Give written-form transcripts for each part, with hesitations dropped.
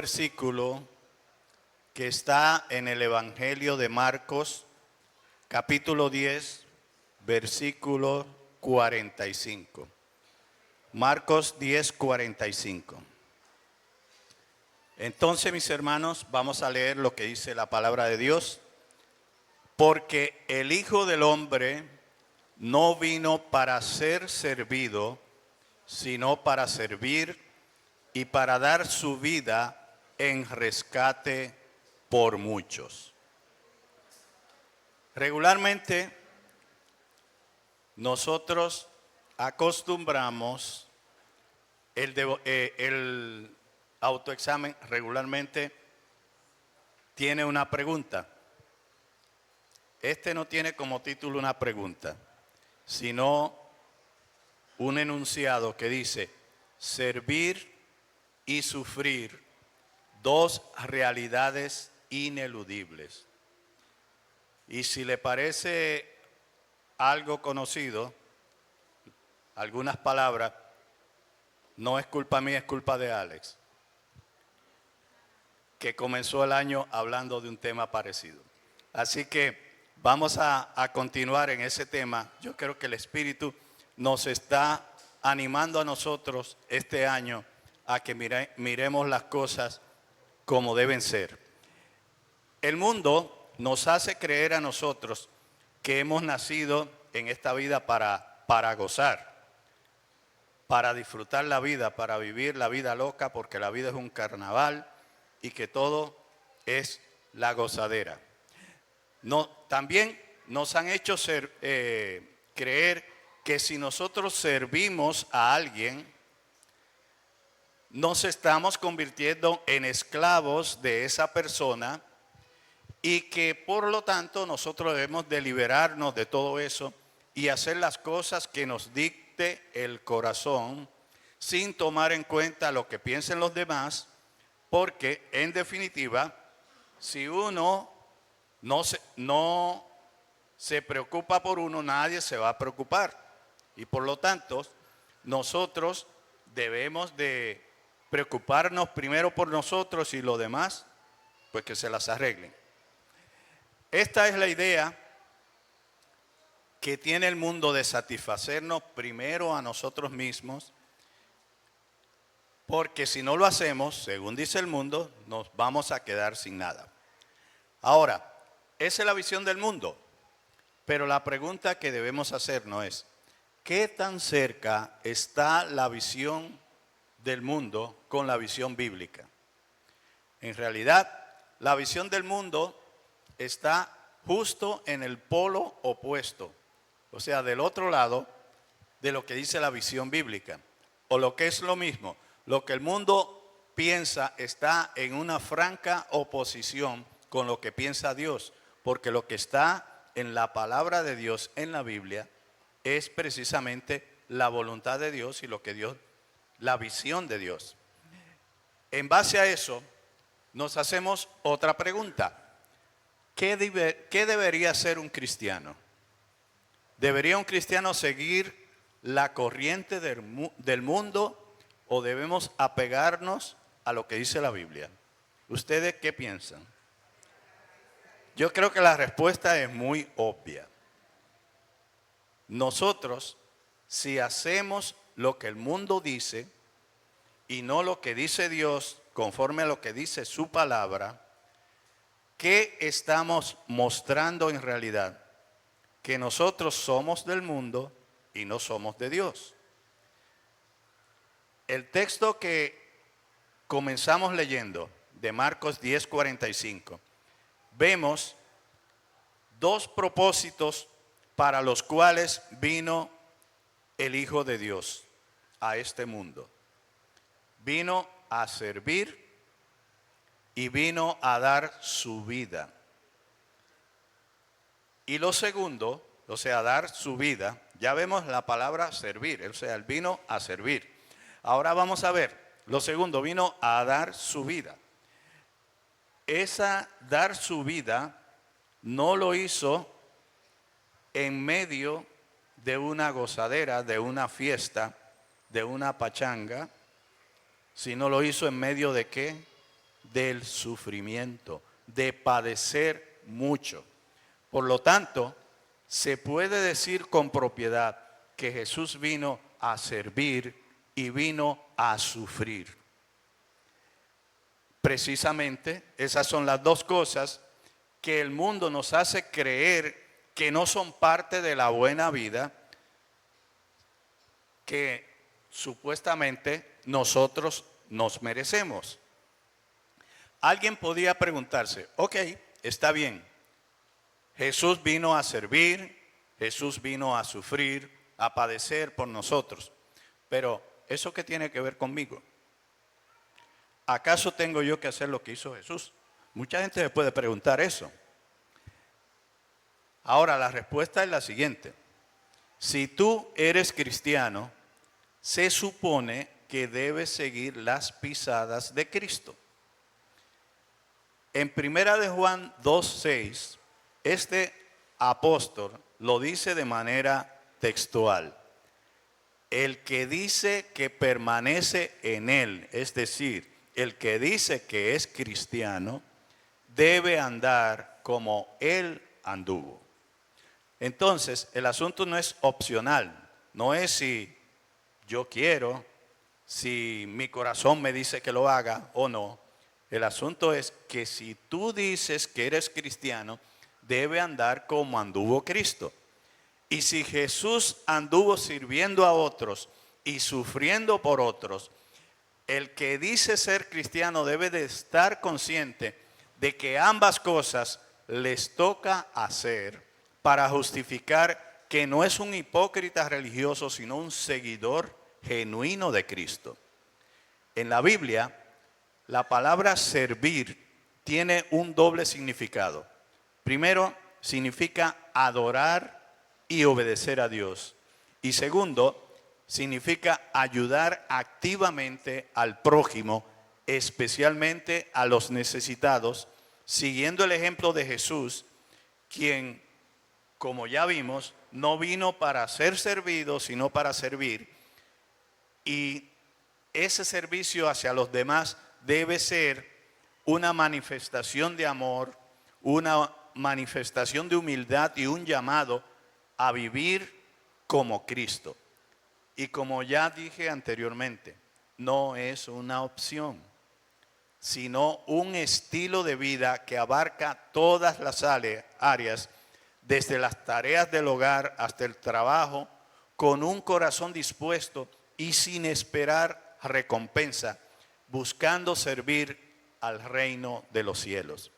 Versículo que está en el Evangelio de Marcos, capítulo 10, versículo 45. Marcos 10, 45. Entonces, mis hermanos, vamos a leer lo que dice la palabra de Dios. Porque el Hijo del Hombre no vino para ser servido, sino para servir y para dar su vida en rescate por muchos. Regularmente nosotros acostumbramos el autoexamen regularmente tiene una pregunta. Este no tiene como título una pregunta, sino un enunciado que dice: servir y sufrir, dos realidades ineludibles. Y si le parece algo conocido, algunas palabras, no es culpa mía, es culpa de Alex, que comenzó el año hablando de un tema parecido. Así que vamos a continuar en ese tema. Yo creo que el Espíritu nos está animando a nosotros este año a que miremos las cosas como deben ser. El mundo nos hace creer a nosotros que hemos nacido en esta vida para gozar, para disfrutar la vida, para vivir la vida loca, porque la vida es un carnaval y que todo es la gozadera. No, también nos han hecho creer que si nosotros servimos a alguien, nos estamos convirtiendo en esclavos de esa persona y que por lo tanto nosotros debemos de liberarnos de todo eso y hacer las cosas que nos dicte el corazón sin tomar en cuenta lo que piensen los demás, porque en definitiva, si uno no se preocupa por uno, nadie se va a preocupar. Y por lo tanto, nosotros debemos de preocuparnos primero por nosotros y los demás, pues que se las arreglen. Esta es la idea que tiene el mundo de satisfacernos primero a nosotros mismos, porque si no lo hacemos, según dice el mundo, nos vamos a quedar sin nada. Ahora, esa es la visión del mundo, pero la pregunta que debemos hacernos es: ¿qué tan cerca está la visión del mundo con la visión bíblica? En realidad, la visión del mundo está justo en el polo opuesto, o sea, del otro lado de lo que dice la visión bíblica. O lo que es lo mismo, lo que el mundo piensa está en una franca oposición con lo que piensa Dios, porque lo que está en la palabra de Dios, en la Biblia, es precisamente la voluntad de Dios y lo que Dios, la visión de Dios. En base a eso, nos hacemos otra pregunta. ¿Qué debería ser un cristiano? ¿Debería un cristiano seguir la corriente del mundo o debemos apegarnos a lo que dice la Biblia? ¿Ustedes qué piensan? Yo creo que la respuesta es muy obvia. Nosotros, si hacemos lo que el mundo dice y no lo que dice Dios conforme a lo que dice su palabra, ¿qué estamos mostrando en realidad? Que nosotros somos del mundo y no somos de Dios. El texto que comenzamos leyendo de Marcos 10, 45, vemos dos propósitos para los cuales vino el Hijo de Dios a este mundo. Vino a servir y vino a dar su vida. Y lo segundo, o sea, dar su vida, ya vemos la palabra servir, o sea, él vino a servir. Ahora vamos a ver, lo segundo, vino a dar su vida. Esa dar su vida no lo hizo en medio de una gozadera, de una fiesta, de una pachanga, sino lo hizo en medio de ¿qué? del sufrimiento, de padecer mucho. Por lo tanto, se puede decir con propiedad que Jesús vino a servir y vino a sufrir. Precisamente esas son las dos cosas que el mundo nos hace creer que no son parte de la buena vida que supuestamente nosotros nos merecemos. Alguien podría preguntarse, ok, está bien, Jesús vino a servir, Jesús vino a sufrir, a padecer por nosotros, pero ¿eso qué tiene que ver conmigo? ¿Acaso tengo yo que hacer lo que hizo Jesús? Mucha gente me puede preguntar eso. Ahora, la respuesta es la siguiente. Si tú eres cristiano, se supone que debes seguir las pisadas de Cristo. En 1 de Juan 2:6, este apóstol lo dice de manera textual. El que dice que permanece en él, es decir, el que dice que es cristiano, debe andar como él anduvo. Entonces, el asunto no es opcional, no es si yo quiero, si mi corazón me dice que lo haga o no. El asunto es que si tú dices que eres cristiano, debe andar como anduvo Cristo. Y si Jesús anduvo sirviendo a otros y sufriendo por otros, el que dice ser cristiano debe de estar consciente de que ambas cosas les toca hacer para justificar que no es un hipócrita religioso, sino un seguidor genuino de Cristo. En la Biblia, la palabra servir tiene un doble significado. Primero, significa adorar y obedecer a Dios. Y segundo, significa ayudar activamente al prójimo, especialmente a los necesitados, siguiendo el ejemplo de Jesús, quien, como ya vimos, no vino para ser servido, sino para servir. Y ese servicio hacia los demás debe ser una manifestación de amor, una manifestación de humildad y un llamado a vivir como Cristo. Y como ya dije anteriormente, no es una opción, sino un estilo de vida que abarca todas las áreas, desde las tareas del hogar hasta el trabajo, con un corazón dispuesto y sin esperar recompensa, buscando servir al reino de los cielos.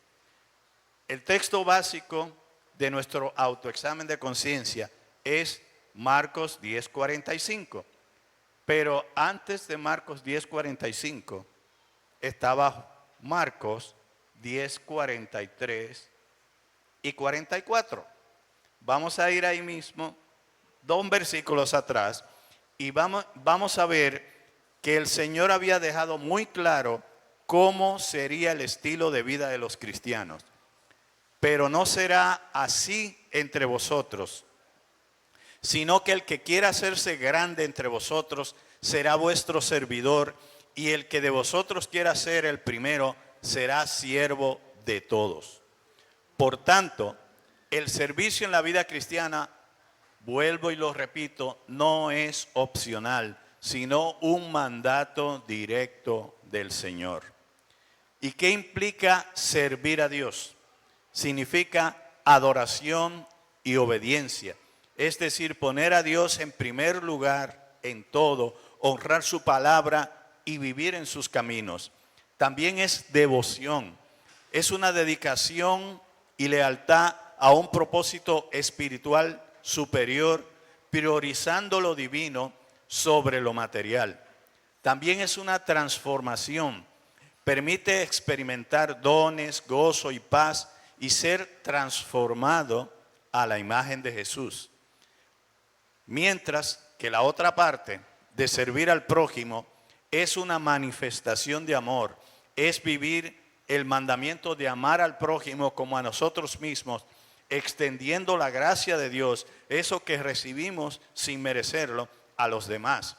El texto básico de nuestro autoexamen de conciencia es Marcos 10:45. Pero antes de Marcos 10:45 estaba Marcos 10:43 y 44. Vamos a ir ahí mismo, 2 versículos atrás, y vamos a ver que el Señor había dejado muy claro cómo sería el estilo de vida de los cristianos. Pero no será así entre vosotros, sino que el que quiera hacerse grande entre vosotros será vuestro servidor, y el que de vosotros quiera ser el primero será siervo de todos. Por tanto, el servicio en la vida cristiana, vuelvo y lo repito, no es opcional, sino un mandato directo del Señor. ¿Y qué implica servir a Dios? Significa adoración y obediencia. Es decir, poner a Dios en primer lugar en todo, honrar su palabra y vivir en sus caminos. También es devoción, es una dedicación y lealtad a un propósito espiritual superior, priorizando lo divino sobre lo material. También es una transformación, permite experimentar dones, gozo y paz y ser transformado a la imagen de Jesús. Mientras que la otra parte de servir al prójimo es una manifestación de amor, es vivir el mandamiento de amar al prójimo como a nosotros mismos, extendiendo la gracia de Dios, eso que recibimos sin merecerlo, a los demás.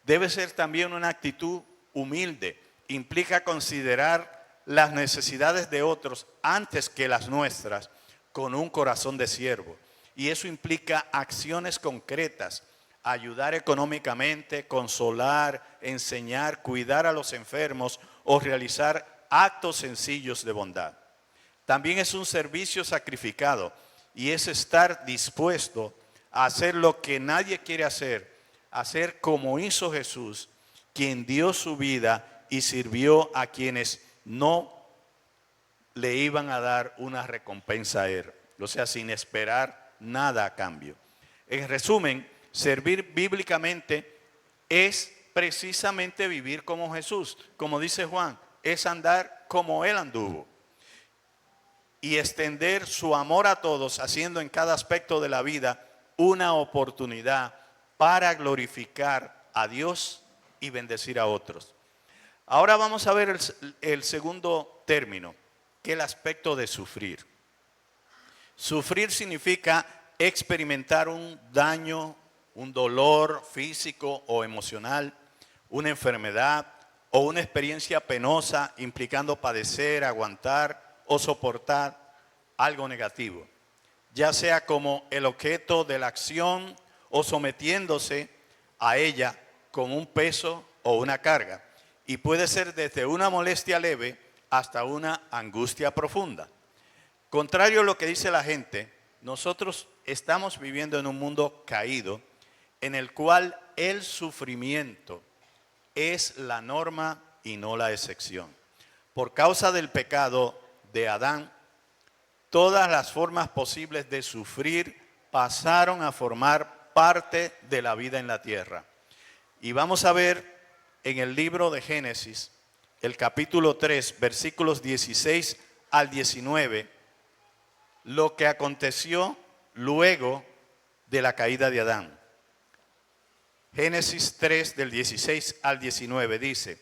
Debe ser también una actitud humilde, implica considerar las necesidades de otros antes que las nuestras con un corazón de siervo. Y eso implica acciones concretas, ayudar económicamente, consolar, enseñar, cuidar a los enfermos o realizar actos sencillos de bondad. También es un servicio sacrificado y es estar dispuesto a hacer lo que nadie quiere hacer como hizo Jesús, quien dio su vida y sirvió a quienes no le iban a dar una recompensa a él, o sea, sin esperar nada a cambio. En resumen, servir bíblicamente es precisamente vivir como Jesús, como dice Juan, es andar como él anduvo y extender su amor a todos, haciendo en cada aspecto de la vida una oportunidad para glorificar a Dios y bendecir a otros. Ahora vamos a ver el segundo término, que es el aspecto de sufrir. Sufrir significa experimentar un daño, un dolor físico o emocional, una enfermedad o una experiencia penosa implicando padecer, aguantar o soportar algo negativo, ya sea como el objeto de la acción o sometiéndose a ella como un peso o una carga. Y puede ser desde una molestia leve hasta una angustia profunda. Contrario a lo que dice la gente, nosotros estamos viviendo en un mundo caído en el cual el sufrimiento es la norma y no la excepción. Por causa del pecado de Adán, todas las formas posibles de sufrir pasaron a formar parte de la vida en la tierra. Y vamos a ver en el libro de Génesis, el capítulo 3, versículos 16 al 19, lo que aconteció luego de la caída de Adán. Génesis 3, del 16 al 19 dice: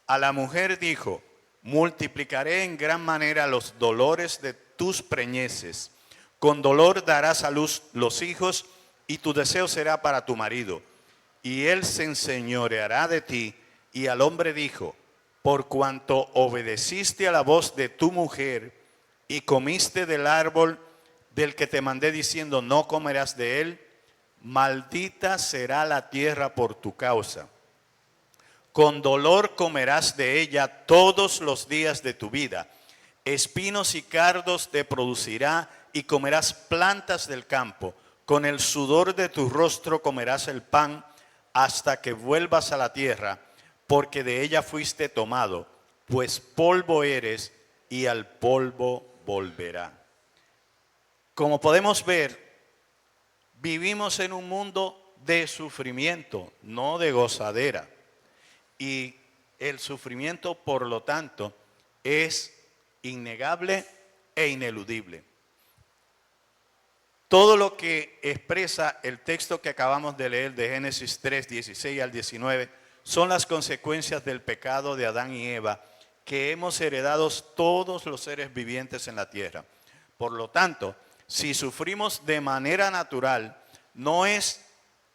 a la mujer dijo, multiplicaré en gran manera los dolores de tus preñeces. Con dolor darás a luz los hijos y tu deseo será para tu marido. Y él se enseñoreará de ti. Y al hombre dijo, por cuanto obedeciste a la voz de tu mujer y comiste del árbol del que te mandé diciendo, no comerás de él, maldita será la tierra por tu causa. Con dolor comerás de ella todos los días de tu vida. Espinos y cardos te producirá y comerás plantas del campo. Con el sudor de tu rostro comerás el pan hasta que vuelvas a la tierra, porque de ella fuiste tomado, pues polvo eres y al polvo volverá. Como podemos ver, vivimos en un mundo de sufrimiento, no de gozadera. Y el sufrimiento, por lo tanto, es innegable e ineludible. Todo lo que expresa el texto que acabamos de leer de Génesis 3, 16 al 19, son las consecuencias del pecado de Adán y Eva que hemos heredado todos los seres vivientes en la tierra. Por lo tanto, si sufrimos de manera natural, no es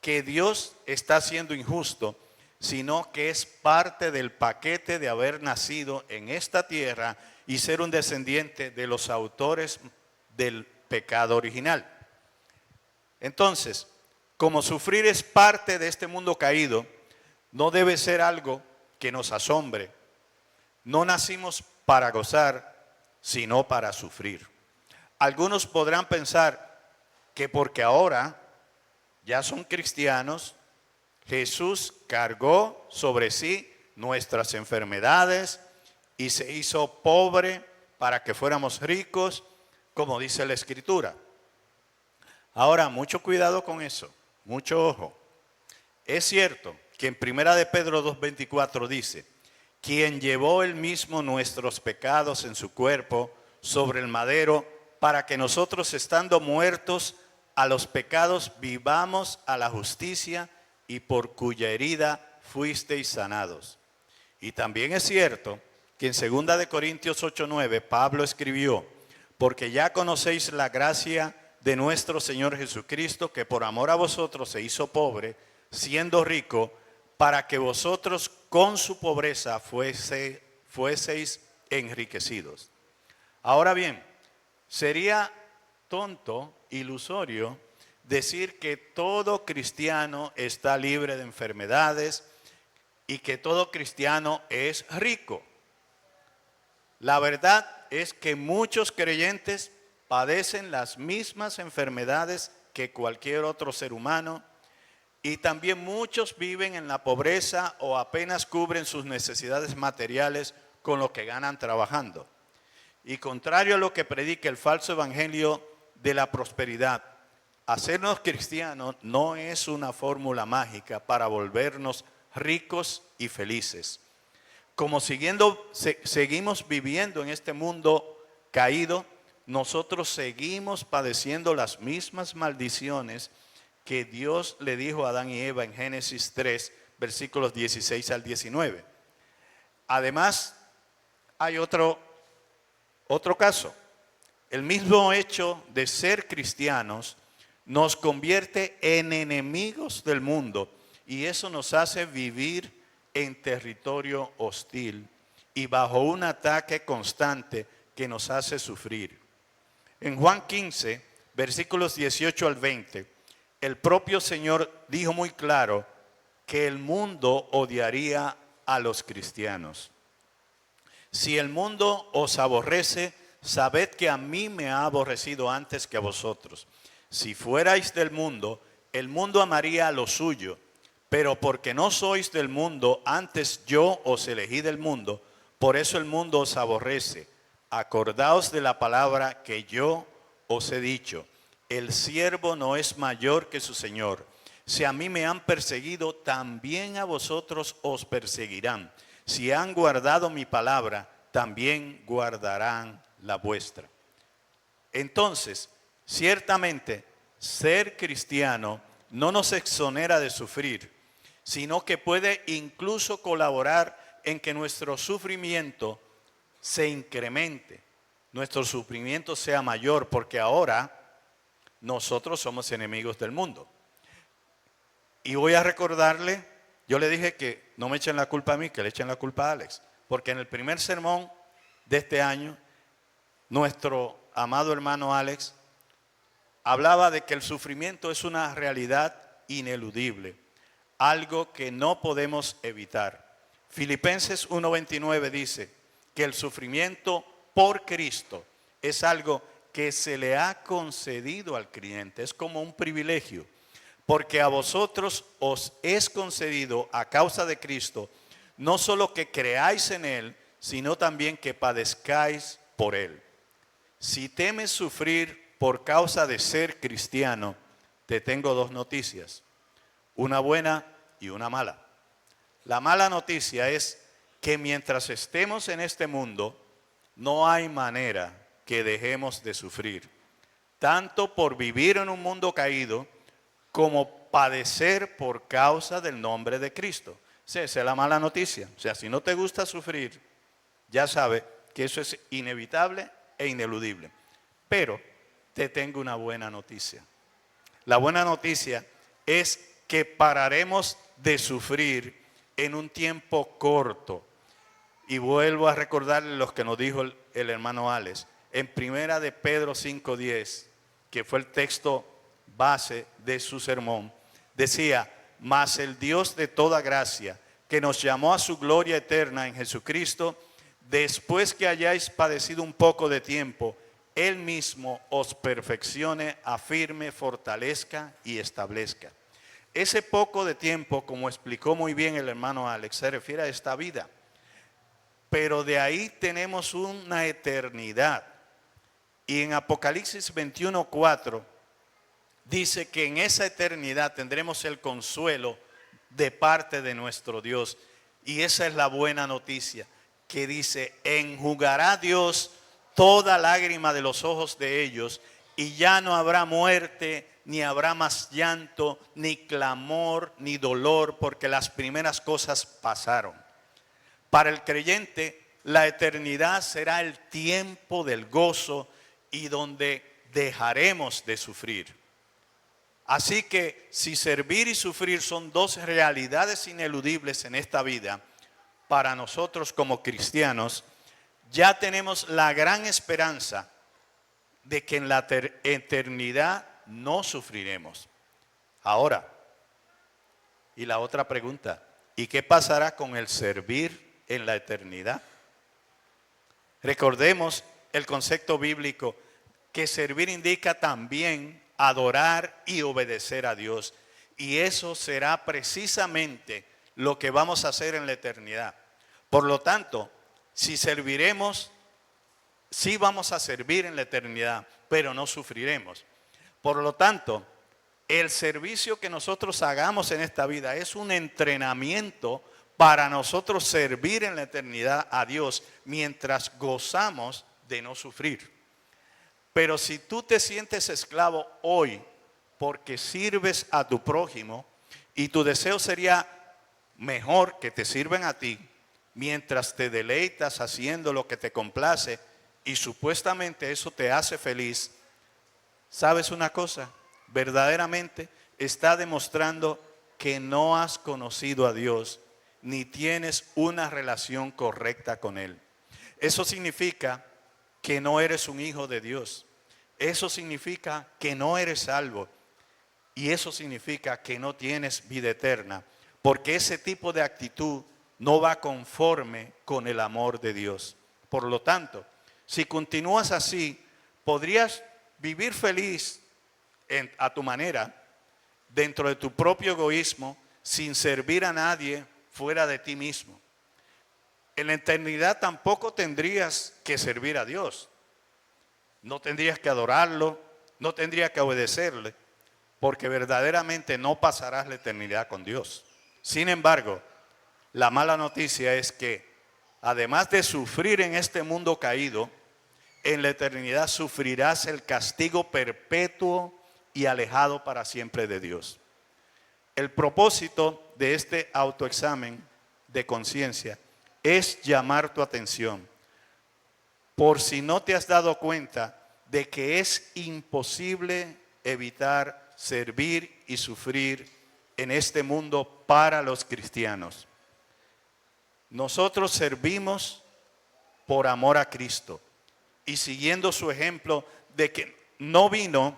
que Dios está siendo injusto, sino que es parte del paquete de haber nacido en esta tierra y ser un descendiente de los autores del pecado original. Entonces, como sufrir es parte de este mundo caído, no debe ser algo que nos asombre. No nacimos para gozar, sino para sufrir. Algunos podrán pensar que porque ahora ya son cristianos, Jesús cargó sobre sí nuestras enfermedades y se hizo pobre para que fuéramos ricos, como dice la Escritura. Ahora, mucho cuidado con eso, mucho ojo. Es cierto que en 1 de Pedro 2:24 dice, quien llevó él mismo nuestros pecados en su cuerpo sobre el madero, para que nosotros, estando muertos a los pecados, vivamos a la justicia, y por cuya herida fuisteis sanados. Y también es cierto que en 2 de Corintios 8:9 Pablo escribió, porque ya conocéis la gracia de nuestro Señor Jesucristo, que por amor a vosotros se hizo pobre, siendo rico, para que vosotros con su pobreza fueseis enriquecidos. Ahora bien, sería tonto, ilusorio, decir que todo cristiano está libre de enfermedades y que todo cristiano es rico. La verdad es que muchos creyentes padecen las mismas enfermedades que cualquier otro ser humano y también muchos viven en la pobreza o apenas cubren sus necesidades materiales con lo que ganan trabajando. Y contrario a lo que predica el falso evangelio de la prosperidad, hacernos cristianos no es una fórmula mágica para volvernos ricos y felices. Como seguimos viviendo en este mundo caído, nosotros seguimos padeciendo las mismas maldiciones que Dios le dijo a Adán y Eva en Génesis 3, versículos 16 al 19. Además, hay otro caso. El mismo hecho de ser cristianos nos convierte en enemigos del mundo y eso nos hace vivir en territorio hostil y bajo un ataque constante que nos hace sufrir. En Juan 15, versículos 18 al 20, el propio Señor dijo muy claro que el mundo odiaría a los cristianos. Si el mundo os aborrece, sabed que a mí me ha aborrecido antes que a vosotros. Si fuerais del mundo, el mundo amaría a lo suyo, pero porque no sois del mundo, antes yo os elegí del mundo, por eso el mundo os aborrece. Acordaos de la palabra que yo os he dicho. El siervo no es mayor que su Señor. Si a mí me han perseguido, también a vosotros os perseguirán. Si han guardado mi palabra, también guardarán la vuestra. Entonces, ciertamente, ser cristiano no nos exonera de sufrir, sino que puede incluso colaborar en que nuestro sufrimiento se incremente, nuestro sufrimiento sea mayor, porque ahora nosotros somos enemigos del mundo. Y voy a recordarle, yo le dije que no me echen la culpa a mí, que le echen la culpa a Alex, porque en el primer sermón de este año, nuestro amado hermano Alex hablaba de que el sufrimiento es una realidad ineludible, algo que no podemos evitar. Filipenses 1:29 dice que el sufrimiento por Cristo es algo que se le ha concedido al creyente, es como un privilegio, porque a vosotros os es concedido a causa de Cristo, no solo que creáis en Él, sino también que padezcáis por Él. Si temes sufrir por causa de ser cristiano, te tengo dos noticias, una buena y una mala. La mala noticia es que mientras estemos en este mundo, no hay manera que dejemos de sufrir, tanto por vivir en un mundo caído, como padecer por causa del nombre de Cristo. Esa es la mala noticia. O sea, si no te gusta sufrir, ya sabes que eso es inevitable e ineludible. Pero te tengo una buena noticia. La buena noticia es que pararemos de sufrir en un tiempo corto. Y vuelvo a recordarle lo que nos dijo el hermano Alex. En primera de Pedro 5:10, que fue el texto base de su sermón, decía: mas el Dios de toda gracia, que nos llamó a su gloria eterna en Jesucristo, después que hayáis padecido un poco de tiempo, Él mismo os perfeccione, afirme, fortalezca y establezca. Ese poco de tiempo, como explicó muy bien el hermano Alex, se refiere a esta vida. Pero de ahí tenemos una eternidad. Y en Apocalipsis 21:4 dice que en esa eternidad tendremos el consuelo de parte de nuestro Dios. Y esa es la buena noticia, que dice: enjugará Dios toda lágrima de los ojos de ellos, y ya no habrá muerte, ni habrá más llanto, ni clamor, ni dolor, porque las primeras cosas pasaron. Para el creyente, la eternidad será el tiempo del gozo y donde dejaremos de sufrir. Así que si servir y sufrir son dos realidades ineludibles en esta vida, para nosotros como cristianos, ya tenemos la gran esperanza de que en la eternidad no sufriremos. Ahora, y la otra pregunta, ¿y qué pasará con el servir en la eternidad? Recordemos el concepto bíblico que servir indica también adorar y obedecer a Dios. Y eso será precisamente lo que vamos a hacer en la eternidad. Por lo tanto, si serviremos, sí vamos a servir en la eternidad, pero no sufriremos. Por lo tanto, el servicio que nosotros hagamos en esta vida es un entrenamiento para nosotros servir en la eternidad a Dios mientras gozamos de no sufrir. Pero si tú te sientes esclavo hoy porque sirves a tu prójimo y tu deseo sería mejor que te sirvan a ti mientras te deleitas haciendo lo que te complace y supuestamente eso te hace feliz, ¿sabes una cosa? Verdaderamente está demostrando que no has conocido a Dios ni tienes una relación correcta con Él. Eso significa que no eres un hijo de Dios. Eso significa que no eres salvo. Y eso significa que no tienes vida eterna. Porque ese tipo de actitud no va conforme con el amor de Dios. Por lo tanto, si continúas así, podrías vivir feliz a tu manera, dentro de tu propio egoísmo, sin servir a nadie fuera de ti mismo. En la eternidad tampoco tendrías que servir a Dios. No tendrías que adorarlo, no tendrías que obedecerle, porque verdaderamente no pasarás la eternidad con Dios. Sin embargo, la mala noticia es que, además de sufrir en este mundo caído, en la eternidad sufrirás el castigo perpetuo y alejado para siempre de Dios. El propósito de este autoexamen de conciencia es llamar tu atención, por si no te has dado cuenta de que es imposible evitar servir y sufrir en este mundo para los cristianos. Nosotros servimos por amor a Cristo y siguiendo su ejemplo de que no vino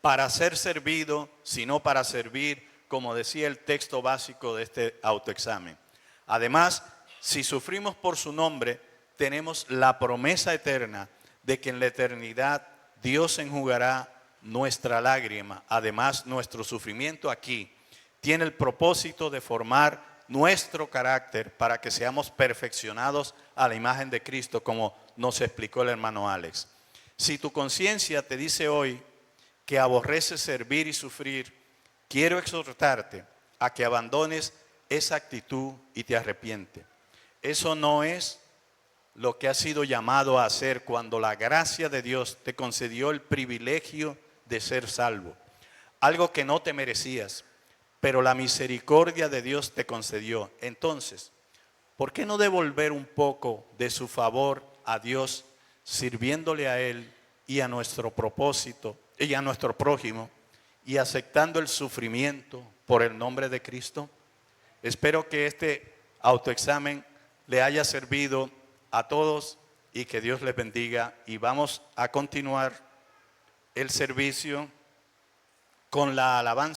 para ser servido, sino para servir, como decía el texto básico de este autoexamen. Además, si sufrimos por su nombre, tenemos la promesa eterna de que en la eternidad Dios enjugará nuestra lágrima. Además, nuestro sufrimiento aquí tiene el propósito de formar nuestro carácter para que seamos perfeccionados a la imagen de Cristo, como nos explicó el hermano Alex. Si tu conciencia te dice hoy que aborreces servir y sufrir, quiero exhortarte a que abandones esa actitud y te arrepientes. Eso no es lo que has sido llamado a hacer cuando la gracia de Dios te concedió el privilegio de ser salvo. Algo que no te merecías, pero la misericordia de Dios te concedió. Entonces, ¿por qué no devolver un poco de su favor a Dios, sirviéndole a Él y a nuestro propósito y a nuestro prójimo, y aceptando el sufrimiento por el nombre de Cristo? Espero que este autoexamen le haya servido a todos y que Dios les bendiga. Y vamos a continuar el servicio con la alabanza.